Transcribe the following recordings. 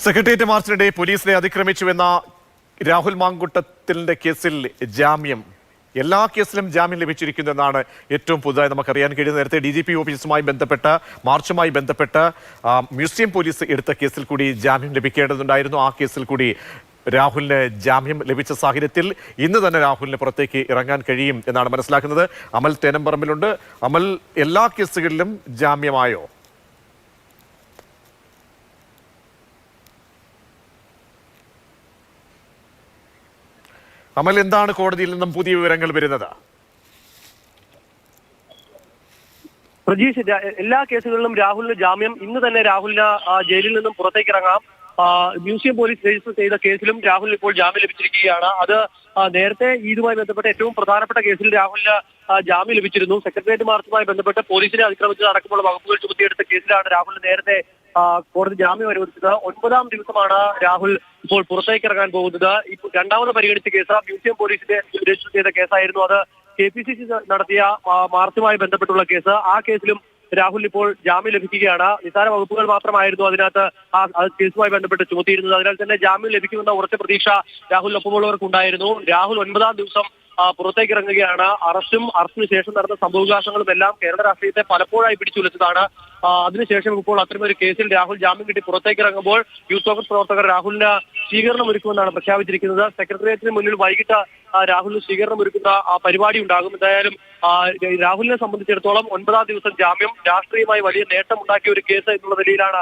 Secretariat മാർച്ചിനിടെ പോലീസിനെ അതിക്രമിച്ചുവെന്ന രാഹുൽ മാങ്കുട്ടത്തിന്റെ കേസിൽ ജാമ്യം എല്ലാ കേസിലും ജാമ്യം ലഭിച്ചിരിക്കുന്നതെന്നാണ് ഏറ്റവും പുതുതായി നമുക്കറിയാൻ കഴിയുന്നത്. നേരത്തെ DGP ഓഫീസുമായി ബന്ധപ്പെട്ട മാർച്ചുമായി ബന്ധപ്പെട്ട് മ്യൂസിയം പോലീസ് എടുത്ത കേസിൽ കൂടി ജാമ്യം ലഭിക്കേണ്ടതുണ്ടായിരുന്നു. ആ കേസിൽ കൂടി രാഹുലിന് ജാമ്യം ലഭിച്ച സാഹചര്യത്തിൽ ഇന്ന് തന്നെ രാഹുലിന് പുറത്തേക്ക് ഇറങ്ങാൻ കഴിയും എന്നാണ് മനസ്സിലാക്കുന്നത്. അമൽ തേനമ്പറമ്പിലുണ്ട്. അമൽ, എല്ലാ കേസുകളിലും ജാമ്യമായോ? അമൽ, എന്താണ് കോടതിയിൽ നിന്നും പുതിയ വിവരങ്ങൾ വരുന്നത്? പ്രജീഷ്, എല്ലാ കേസുകളിലും രാഹുലിന് ജാമ്യം. ഇന്ന് തന്നെ രാഹുലിന് ജയിലിൽ നിന്നും പുറത്തേക്ക് ഇറങ്ങാം. മ്യൂസിയം പോലീസ് രജിസ്റ്റർ ചെയ്ത കേസിലും രാഹുലിന് ഇപ്പോൾ ജാമ്യം ലഭിച്ചിരിക്കുകയാണ്. അത് നേരത്തെ ഇതുമായി ബന്ധപ്പെട്ട ഏറ്റവും പ്രധാനപ്പെട്ട കേസിൽ രാഹുലിന് ജാമ്യം ലഭിച്ചിരുന്നു. സെക്രട്ടേറിയറ്റ് മാർച്ചുമായി ബന്ധപ്പെട്ട് പോലീസിനെ അതിക്രമിച്ചത് അടക്കമുള്ള വകുപ്പുകൾ ചുമത്തിയെടുത്ത കേസിലാണ് രാഹുലിന് നേരത്തെ കോടതി ജാമ്യം അനുവദിച്ചത്. 9ാം ദിവസമാണ് രാഹുൽ ഇപ്പോൾ പുറത്തേക്ക് ഇറങ്ങാൻ പോകുന്നത്. ഇപ്പോൾ രണ്ടാമത് പരിഗണിച്ച കേസ് മ്യൂസിയം പോലീസിന്റെ രജിസ്റ്റർ ചെയ്ത കേസായിരുന്നു. അത് KPCC നടത്തിയ മാർച്ചുമായി ബന്ധപ്പെട്ടുള്ള കേസ്. ആ കേസിലും രാഹുൽ ഇപ്പോൾ ജാമ്യം ലഭിക്കുകയാണ്. നിസ്സാര വകുപ്പുകൾ മാത്രമായിരുന്നു അതിനകത്ത് കേസുമായി ബന്ധപ്പെട്ട് ചുമത്തിയിരുന്നത്. അതിനാൽ തന്നെ ജാമ്യം ലഭിക്കുമെന്ന ഉറച്ച പ്രതീക്ഷ രാഹുലിനൊപ്പമുള്ളവർക്കുണ്ടായിരുന്നു. രാഹുൽ 9ാം ദിവസം പുറത്തേക്ക് ഇറങ്ങുകയാണ്. അറസ്റ്റിന് ശേഷം നടന്ന സംഭവവികാസങ്ങളും എല്ലാം കേരള രാഷ്ട്രീയത്തെ പലപ്പോഴായി പിടിച്ചുലച്ചതാണ്. അതിനുശേഷം ഇപ്പോൾ അത്തരമൊരു കേസിൽ രാഹുൽ ജാമ്യം കിട്ടി പുറത്തേക്ക് ഇറങ്ങുമ്പോൾ യൂത്ത് കോൺഗ്രസ് പ്രവർത്തകർ രാഹുലിന് സ്വീകരണം ഒരുക്കുമെന്നാണ് പ്രഖ്യാപിച്ചിരിക്കുന്നത്. സെക്രട്ടേറിയറ്റിന് മുന്നിൽ വൈകിട്ട് രാഹുലിന് സ്വീകരണം ഒരുക്കുന്ന പരിപാടി ഉണ്ടാകും. എന്തായാലും രാഹുലിനെ സംബന്ധിച്ചിടത്തോളം 9ാം ദിവസം ജാമ്യം രാഷ്ട്രീയമായി വലിയ നേട്ടമുണ്ടാക്കിയ ഒരു കേസ് എന്നുള്ള നിലയിലാണ്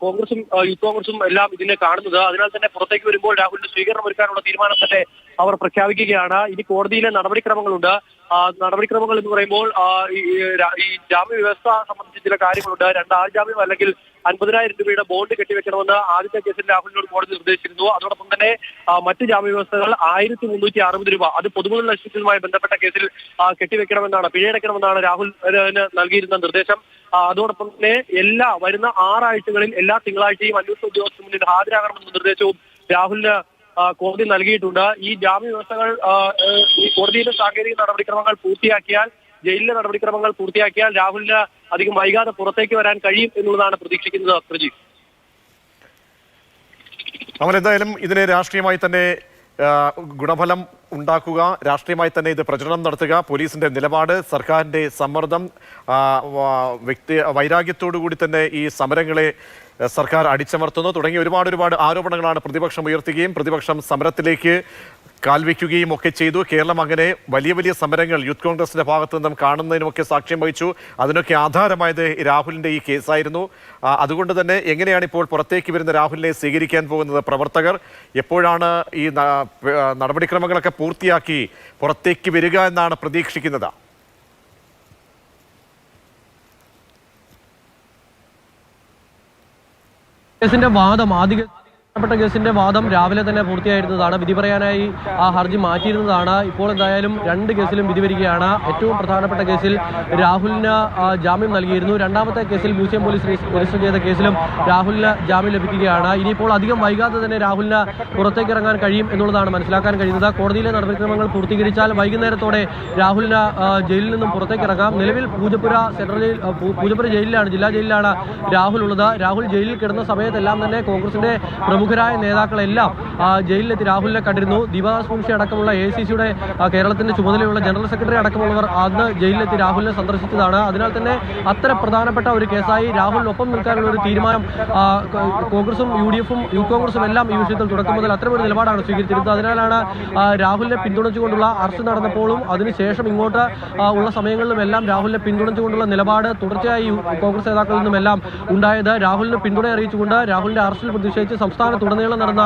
കോൺഗ്രസും യൂത്ത് കോൺഗ്രസും എല്ലാം ഇതിനെ കാണുന്നത്. അതിനാൽ തന്നെ പുറത്തേക്ക് വരുമ്പോൾ രാഹുലിന് സ്വീകരണം ഒരുക്കാനുള്ള തീരുമാനം തന്നെ അവർ പ്രഖ്യാപിക്കുകയാണ്. ഇനി കോടതിയിലെ നടപടിക്രമങ്ങളുണ്ട്. നടപടിക്രമങ്ങൾ എന്ന് പറയുമ്പോൾ ഈ ജാമ്യ വ്യവസ്ഥ സംബന്ധിച്ച് ചില കാര്യങ്ങളുണ്ട്. 2 ആൾ ജാമ്യം അല്ലെങ്കിൽ 50,000 രൂപയുടെ ബോണ്ട് കെട്ടിവെക്കണമെന്ന് ആദ്യത്തെ കേസിൽ രാഹുലിനോട് കോടതി നിർദ്ദേശിച്ചിരുന്നു. അതോടൊപ്പം തന്നെ മറ്റ് ജാമ്യ വ്യവസ്ഥകൾ 1360 രൂപ അത് പൊതുമുതൽ നശിപ്പിച്ചതുമായി ബന്ധപ്പെട്ട കേസിൽ കെട്ടിവെക്കണമെന്നാണ്, പിഴയടക്കണമെന്നാണ് രാഹുലിന് നൽകിയിരുന്ന നിർദ്ദേശം. അതോടൊപ്പം തന്നെ വരുന്ന 6 ആഴ്ചകളിൽ എല്ലാ തിങ്കളാഴ്ചയും അന്വേഷണ ഉദ്യോഗസ്ഥർക്ക് മുന്നിൽ ഹാജരാകണമെന്ന നിർദ്ദേശവും രാഹുലിന് കോടതി നൽകിയിട്ടുണ്ട്. ഈ ജാമ്യ വ്യവസ്ഥകൾ ഈ കോടതിയിലെ സാങ്കേതിക നടപടിക്രമങ്ങൾ പൂർത്തിയാക്കിയാൽ, ജയിലിലെ നടപടിക്രമങ്ങൾ പൂർത്തിയാക്കിയാൽ രാഹുലിന് അധികം വൈകാതെ പുറത്തേക്ക് വരാൻ കഴിയും എന്നുള്ളതാണ് പ്രതീക്ഷിക്കുന്നത്. പ്രജീഷ്, നമ്മൾ എന്തായാലും ഇതിനെ രാഷ്ട്രീയമായി തന്നെ ഗുണഫലം ഉണ്ടാക്കുക, രാഷ്ട്രീയമായി തന്നെ ഇത് പ്രചരണം നടത്തുക, പോലീസിന്റെ നിലപാട്, സർക്കാരിന്റെ സമ്മർദ്ദം, വൈരാഗ്യത്തോടു കൂടി തന്നെ ഈ സമരങ്ങളെ സർക്കാർ അടിച്ചമർത്തുന്നു തുടങ്ങിയ ഒരുപാട് ആരോപണങ്ങളാണ് പ്രതിപക്ഷം ഉയർത്തുകയും പ്രതിപക്ഷം സമരത്തിലേക്ക് കാൽവെക്കുകയും ഒക്കെ ചെയ്തു. കേരളം അങ്ങനെ വലിയ സമരങ്ങൾ യൂത്ത് കോൺഗ്രസിന്റെ ഭാഗത്തു നിന്നും കാണുന്നതിനുമൊക്കെ സാക്ഷ്യം വഹിച്ചു. അതിനൊക്കെ ആധാരമായത് രാഹുലിന്റെ ഈ കേസായിരുന്നു. അതുകൊണ്ട് തന്നെ എങ്ങനെയാണ് ഇപ്പോൾ പുറത്തേക്ക് വരുന്ന രാഹുലിനെ സ്വീകരിക്കാൻ പോകുന്നത് പ്രവർത്തകർ? എപ്പോഴാണ് ഈ നടപടിക്രമങ്ങളൊക്കെ പൂർത്തിയാക്കി പുറത്തേക്ക് വരിക എന്നാണ് പ്രതീക്ഷിക്കുന്നത്? കേസിന്റെ വാദം കേസിന്റെ വാദം രാവിലെ തന്നെ പൂർത്തിയായിരുന്നതാണ്. വിധി പറയാനായി ആ ഹർജി മാറ്റിയിരുന്നതാണ്. ഇപ്പോൾ എന്തായാലും 2 കേസിലും വിധി വരികയാണ്. ഏറ്റവും പ്രധാനപ്പെട്ട കേസിൽ രാഹുലിന് ജാമ്യം നൽകിയിരുന്നു. രണ്ടാമത്തെ കേസിൽ മ്യൂസിയം പോലീസ് രജിസ്റ്റർ ചെയ്ത കേസിലും രാഹുലിന് ജാമ്യം ലഭിക്കുകയാണ്. ഇനിയിപ്പോൾ അധികം വൈകാതെ തന്നെ രാഹുലിന് പുറത്തേക്ക് ഇറങ്ങാൻ കഴിയും എന്നുള്ളതാണ് മനസ്സിലാക്കാൻ കഴിയുന്നത്. കോടതിയിലെ നടപടിക്രമങ്ങൾ പൂർത്തീകരിച്ചാൽ വൈകുന്നേരത്തോടെ രാഹുലിന് ജയിലിൽ നിന്നും പുറത്തേക്ക് ഇറങ്ങാം. നിലവിൽ പൂജപ്പുര ജയിലിലാണ്, ജില്ലാ ജയിലിലാണ് രാഹുൽ ഉള്ളത്. രാഹുൽ ജയിലിൽ കിടന്ന സമയത്തെല്ലാം തന്നെ കോൺഗ്രസിന്റെ പ്രമുഖരായ നേതാക്കളെല്ലാം ജയിലിലെത്തി രാഹുലിനെ കണ്ടിരുന്നു. ദീപദാസ് മുൻഷി അടക്കമുള്ള AICCയുടെ കേരളത്തിന്റെ ചുമതലയുള്ള ജനറൽ സെക്രട്ടറി അടക്കമുള്ളവർ അന്ന് ജയിലിലെത്തി രാഹുലിനെ സന്ദർശിച്ചതാണ്. അതിനാൽ തന്നെ അത്ര പ്രധാനപ്പെട്ട ഒരു കേസായി രാഹുലിനൊപ്പം നിൽക്കാനുള്ള ഒരു തീരുമാനം കോൺഗ്രസും UDF-ഉം യൂത്ത് കോൺഗ്രസും എല്ലാം ഈ വിഷയത്തിൽ തുടക്കം മുതൽ അത്തരമൊരു നിലപാടാണ് സ്വീകരിച്ചിരുന്നത്. അതിനാലാണ് രാഹുലിനെ പിന്തുണച്ചുകൊണ്ടുള്ള അറസ്റ്റ് നടന്നപ്പോഴും അതിനുശേഷം ഇങ്ങോട്ട് ഉള്ള സമയങ്ങളിലും എല്ലാം രാഹുലിനെ പിന്തുണച്ചുകൊണ്ടുള്ള നിലപാട് തുടർച്ചയായി കോൺഗ്രസ് നേതാക്കളിൽ നിന്നുമെല്ലാം ഉണ്ടായത്. രാഹുലിന് പിന്തുണ അറിയിച്ചുകൊണ്ട് രാഹുലിന്റെ അറസ്റ്റിൽ പ്രതിഷേധിച്ച് സംസ്ഥാനത്തുടനീളം നടന്ന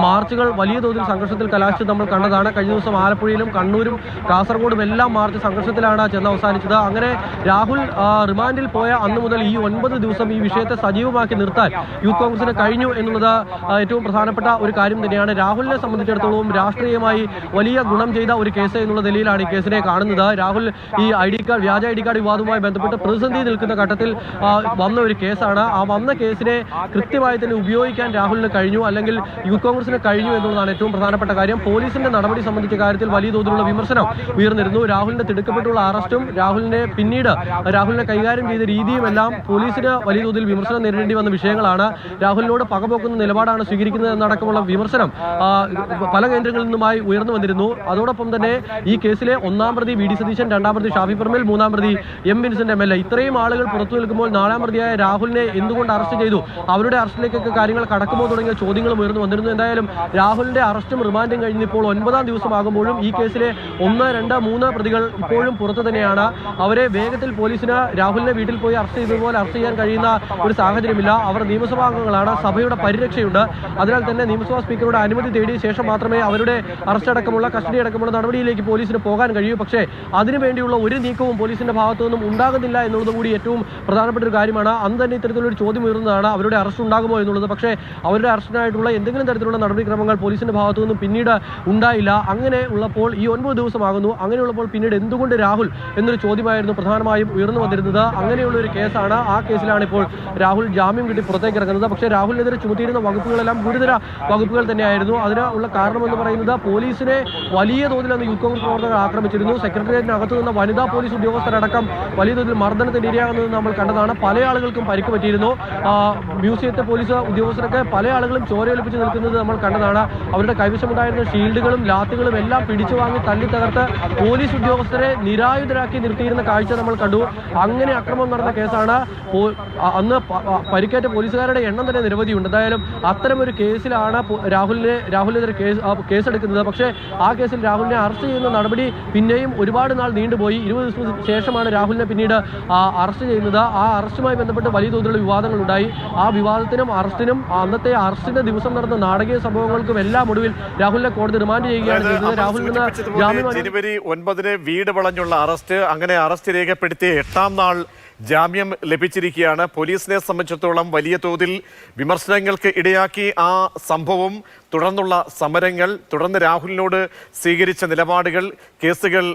മാർച്ചുകൾ വലിയ തോതിൽ സംഘർഷത്തിൽ കലാശിച്ച് നമ്മൾ കണ്ടതാണ്. കഴിഞ്ഞ ദിവസം ആലപ്പുഴയിലും കണ്ണൂരും കാസർഗോഡും എല്ലാം മാർച്ച് സംഘർഷത്തിലാണ് ചെന്ന് അവസാനിച്ചത്. അങ്ങനെ രാഹുൽ റിമാൻഡിൽ പോയ അന്ന് മുതൽ ഈ 9 ദിവസം ഈ വിഷയത്തെ സജീവമാക്കി നിർത്താൻ യൂത്ത് കോൺഗ്രസിന് കഴിഞ്ഞു എന്നുള്ളത് ഏറ്റവും പ്രധാനപ്പെട്ട ഒരു കാര്യം തന്നെയാണ്. രാഹുലിനെ സംബന്ധിച്ചിടത്തോളം രാഷ്ട്രീയമായി വലിയ ഗുണം ചെയ്ത ഒരു കേസ് എന്നുള്ള നിലയിലാണ് ഈ കേസിനെ കാണുന്നത്. രാഹുൽ ഈ വ്യാജ ID കാർഡ് വിവാദവുമായി ബന്ധപ്പെട്ട് പ്രതിസന്ധി നിൽക്കുന്ന ഘട്ടത്തിൽ വന്ന ഒരു കേസാണ്. ആ വന്ന കേസിനെ കൃത്യമായി തന്നെ ഉപയോഗിക്കാൻ രാഹുലിന് കഴിഞ്ഞു, അല്ലെങ്കിൽ യൂത്ത് കോൺഗ്രസിന് കഴിഞ്ഞു എന്നുള്ളതാണ് ഏറ്റവും പ്രധാനപ്പെട്ട കാര്യം. പോലീസിന്റെ നടപടി സംബന്ധിച്ച കാര്യത്തിൽ വലിയ തോതിലുള്ള വിമർശനം ഉയർന്നിരുന്നു. രാഹുലിന്റെ തിടുക്കപ്പെട്ടുള്ള അറസ്റ്റും രാഹുലിനെ കൈകാര്യം ചെയ്ത രീതിയുമെല്ലാം പോലീസിന് വലിയ തോതിൽ വിമർശനം നേരിടേണ്ടി വന്ന വിഷയങ്ങളാണ്. രാഹുലിനോട് പകപോക്കുന്ന നിലപാടാണ് സ്വീകരിക്കുന്നത് എന്നടക്കമുള്ള വിമർശനം പല കേന്ദ്രങ്ങളിൽ നിന്നുമായി ഉയർന്നു വന്നിരുന്നു. അതോടൊപ്പം തന്നെ ഈ കേസിലെ ഒന്നാം പ്രതി വി ഡി സതീശൻ, രണ്ടാം പ്രതി ഷാഫി പറമ്പിൽ, മൂന്നാം പ്രതി എം വിൻസെന്റ് MLA ഇത്രയും ആളുകൾ പുറത്തു നിൽക്കുമ്പോൾ നാലാം പ്രതിയായ രാഹുലിനെ എന്തുകൊണ്ട് അറസ്റ്റ് ചെയ്തു, അവരുടെ അറസ്റ്റിലേക്കൊക്കെ കാര്യങ്ങൾ കടക്കുമോ തുടങ്ങിയ ചോദ്യങ്ങളും ഉയർന്നു വന്നിരുന്നു. എന്തായാലും രാഹുലിന്റെ അറസ്റ്റും റിമാൻഡും കഴിഞ്ഞ് ഇപ്പോൾ 9ാം ദിവസമാകുമ്പോഴും ഈ കേസിലെ 1, 2, 3 പ്രതികൾ ഇപ്പോഴും പുറത്തു തന്നെയാണ്. അവരെ വേഗത്തിൽ പോലീസിന് രാഹുലിനെ വീട്ടിൽ പോയി അറസ്റ്റ് ചെയ്തതുപോലെ അറസ്റ്റ് ചെയ്യാൻ കഴിയുന്ന ഒരു സാഹചര്യമില്ല. അവർ നിയമസഭാ അംഗങ്ങളാണ്, സഭയുടെ പരിരക്ഷയുണ്ട്. അതിനാൽ തന്നെ നിയമസഭാ സ്പീക്കറുടെ അനുമതി തേടിയ ശേഷം മാത്രമേ അവരുടെ അറസ്റ്റ് അടക്കമുള്ള കസ്റ്റഡി അടക്കമുള്ള നടപടിയിലേക്ക് പോലീസിന് പോകാൻ കഴിയൂ. പക്ഷേ അതിനുവേണ്ടിയുള്ള ഒരു നീക്കവും പോലീസിന്റെ ഭാഗത്തു നിന്നും ഉണ്ടാകുന്നില്ല എന്നുള്ളത് കൂടി ഏറ്റവും പ്രധാനപ്പെട്ട ഒരു കാര്യമാണ്. അന്ന് തന്നെ ഇത്തരത്തിലൊരു ചോദ്യം ഉയർന്നതാണ്, അവരുടെ അറസ്റ്റ് ഉണ്ടാകുമോ എന്നുള്ളത്. പക്ഷേ അവരുടെ അറസ്റ്റിനായിട്ടുള്ള എന്തെങ്കിലും തരത്തിലുള്ള നടപടിക്രമങ്ങൾ പോലീസിന്റെ ഭാഗത്തു നിന്നും പിന്നീട് ഉണ്ടായില്ല. അങ്ങനെ ഉള്ളപ്പോൾ ഈ 9 ദിവസമാകുന്നു. അങ്ങനെയുള്ളപ്പോൾ പിന്നീട് എന്തുകൊണ്ട് രാഹുൽ എന്നൊരു ചോദ്യമായിരുന്നു പ്രധാനമായും ഉയർന്നു വന്നിരുന്നത്. അങ്ങനെയുള്ള ഒരു കേസാണ്. ആ കേസിലാണ് ഇപ്പോൾ രാഹുൽ ജാമ്യം കിട്ടി പുറത്തേക്ക് ഇറങ്ങുന്നത്. പക്ഷേ രാഹുലിനെതിരെ ചുമത്തിയിരുന്ന വകുപ്പുകളെല്ലാം ഗുരുതര വകുപ്പുകൾ തന്നെയായിരുന്നു. അതിനുള്ള കാരണമെന്ന് പറയുന്നത് പോലീസിനെ വലിയ തോതിൽ അന്ന് യൂത്ത് കോൺഗ്രസ് പ്രവർത്തകർ ആക്രമിച്ചിരുന്നു. സെക്രട്ടേറിയറ്റിനകത്ത് നിന്ന് വനിതാ പോലീസ് ഉദ്യോഗസ്ഥരടക്കം വലിയ തോതിൽ മർദ്ദനത്തിന് ഇരയാകുന്നത് നമ്മൾ കണ്ടതാണ്. പല ആളുകൾക്കും പരിക്ക് പറ്റിയിരുന്നു. മ്യൂസിയത്തെ പോലീസ് ഉദ്യോഗസ്ഥരൊക്കെ പല ആളുകളും ചോരയൊലിപ്പിച്ച് നിൽക്കുന്നത് നമ്മൾ കണ്ടതാണ്. അവരുടെ കൈവശമുണ്ടായിരുന്ന ഷീൽഡുകളും ലാത്തുകളും എല്ലാം പിടിച്ചു വാങ്ങി തല്ലി തകർത്ത് പോലീസ് ഉദ്യോഗസ്ഥരെ നിരായുധരാക്കി നിർത്തിയിരുന്ന കാഴ്ച നമ്മൾ കണ്ടു. അങ്ങനെ അക്രമം നടന്ന കേസാണ്. അന്ന് പരിക്കേറ്റ പോലീസുകാരുടെ എണ്ണം തന്നെ നിരവധിയുണ്ട്. എന്തായാലും അത്തരമൊരു കേസിലാണ് രാഹുലിനെതിരെ കേസെടുക്കുന്നത്. പക്ഷേ ആ കേസിൽ രാഹുലിനെ അറസ്റ്റ് ചെയ്യുന്ന നടപടി പിന്നെയും ഒരുപാട് നാൾ നീണ്ടുപോയി. 20 ദിവസത്തിന് ശേഷമാണ് രാഹുലിനെ പിന്നീട് അറസ്റ്റ് ചെയ്യുന്നത്. ആ അറസ്റ്റുമായി ബന്ധപ്പെട്ട് വലിയ തോതിലുള്ള വിവാദങ്ങൾ ഉണ്ടായി. ആ വിവാദത്തിനും അറസ്റ്റിനും അന്നത്തെ അറസ്റ്റിന്റെ ദിവസം നടന്ന നാടകീയ സംഭവങ്ങൾക്കും എല്ലാം ഒടുവിൽ രാഹുലിനെ കോടതി റിമാൻഡ് ചെയ്യുകയാണ് ചെയ്തത്. രാഹുലിന് ജനുവരി 9 വീട് വളഞ്ഞുള്ള അറസ്റ്റ്, അങ്ങനെ അറസ്റ്റ് രേഖപ്പെടുത്തിയ 8ാം നാൾ ജാമ്യം ലഭിച്ചിരിക്കുകയാണ്. പോലീസിനെ സംബന്ധിച്ചിടത്തോളം വലിയ തോതിൽ വിമർശനങ്ങൾക്ക് ഇടയാക്കി ആ സംഭവം, തുടർന്നുള്ള സമരങ്ങൾ, തുടർന്ന് രാഹുലിനോട് സ്വീകരിച്ച നിലപാടുകൾ, കേസുകൾ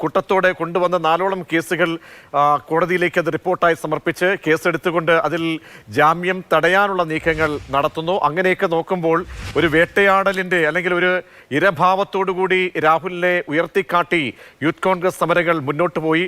കൂട്ടത്തോടെ കൊണ്ടുവന്ന 4ഓളം കേസുകൾ കോടതിയിലേക്ക് അത് റിപ്പോർട്ടായി സമർപ്പിച്ച് കേസെടുത്തുകൊണ്ട് അതിൽ ജാമ്യം തടയാനുള്ള നീക്കങ്ങൾ നടത്തുന്നു. അങ്ങനെയൊക്കെ നോക്കുമ്പോൾ ഒരു വേട്ടയാടലിൻ്റെ അല്ലെങ്കിൽ ഒരു ഇരഭാവത്തോടുകൂടി രാഹുലിനെ ഉയർത്തിക്കാട്ടി യൂത്ത് കോൺഗ്രസ് സമരങ്ങൾ മുന്നോട്ട് പോയി.